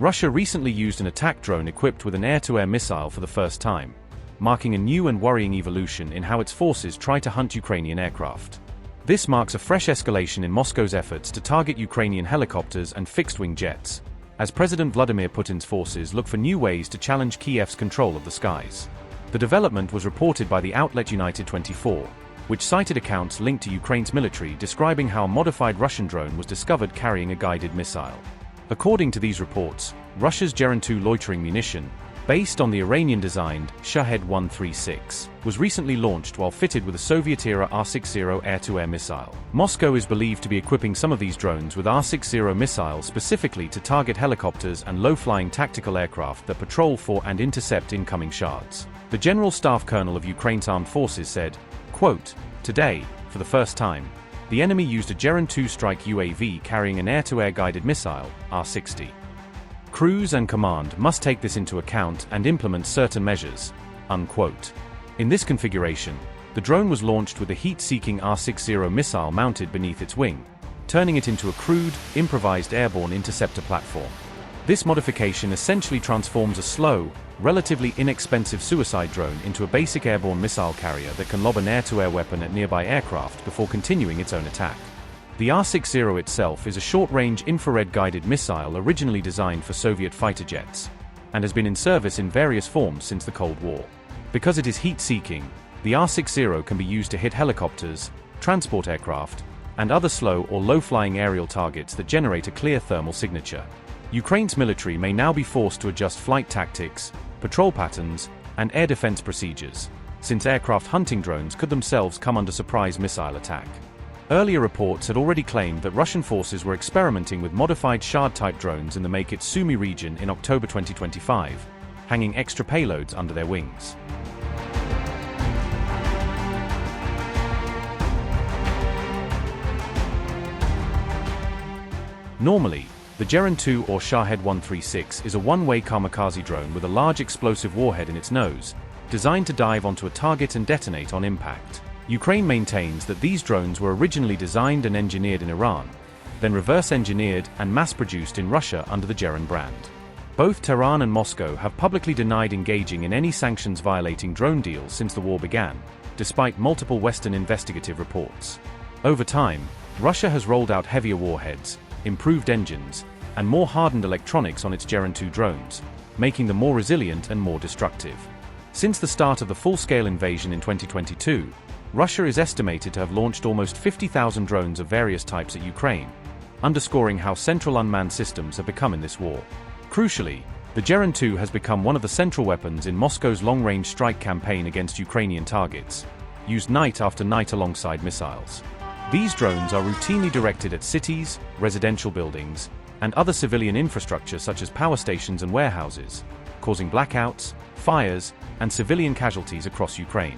Russia recently used an attack drone equipped with an air-to-air missile for the first time, marking a new and worrying evolution in how its forces try to hunt Ukrainian aircraft. This marks a fresh escalation in Moscow's efforts to target Ukrainian helicopters and fixed-wing jets, as President Vladimir Putin's forces look for new ways to challenge Kyiv's control of the skies. The development was reported by the outlet United 24, which cited accounts linked to Ukraine's military describing how a modified Russian drone was discovered carrying a guided missile. According to these reports, Russia's Geran 2 loitering munition, based on the Iranian-designed Shahed 136, was recently launched while fitted with a Soviet-era R-60 air-to-air missile. Moscow is believed to be equipping some of these drones with R-60 missiles specifically to target helicopters and low-flying tactical aircraft that patrol for and intercept incoming Shahed. The General Staff Colonel of Ukraine's armed forces said, quote, "Today, for the first time, the enemy used a Geran 2 strike UAV carrying an air-to-air guided missile, R-60. Crews and command must take this into account and implement certain measures," unquote. In this configuration, the drone was launched with a heat-seeking R-60 missile mounted beneath its wing, turning it into a crude, improvised airborne interceptor platform. This modification essentially transforms a slow, relatively inexpensive suicide drone into a basic airborne missile carrier that can lob an air-to-air weapon at nearby aircraft before continuing its own attack. The R-60 itself is a short-range infrared-guided missile originally designed for Soviet fighter jets, and has been in service in various forms since the Cold War. Because it is heat-seeking, the R-60 can be used to hit helicopters, transport aircraft, and other slow or low-flying aerial targets that generate a clear thermal signature. Ukraine's military may now be forced to adjust flight tactics, patrol patterns, and air defense procedures, since aircraft hunting drones could themselves come under surprise missile attack. Earlier reports had already claimed that Russian forces were experimenting with modified Shahed-type drones in the Make It Sumy region in October 2025, hanging extra payloads under their wings. Normally, the Geran 2 or Shahed 136 is a one-way kamikaze drone with a large explosive warhead in its nose, designed to dive onto a target and detonate on impact. Ukraine maintains that these drones were originally designed and engineered in Iran, then reverse-engineered and mass-produced in Russia under the Geran brand. Both Tehran and Moscow have publicly denied engaging in any sanctions-violating drone deals since the war began, despite multiple Western investigative reports. Over time, Russia has rolled out heavier warheads, improved engines, and more hardened electronics on its Geran 2 drones, making them more resilient and more destructive. Since the start of the full-scale invasion in 2022, Russia is estimated to have launched almost 50,000 drones of various types at Ukraine, underscoring how central unmanned systems have become in this war. Crucially, the Geran 2 has become one of the central weapons in Moscow's long-range strike campaign against Ukrainian targets, used night after night alongside missiles. These drones are routinely directed at cities, residential buildings, and other civilian infrastructure such as power stations and warehouses, causing blackouts, fires, and civilian casualties across Ukraine.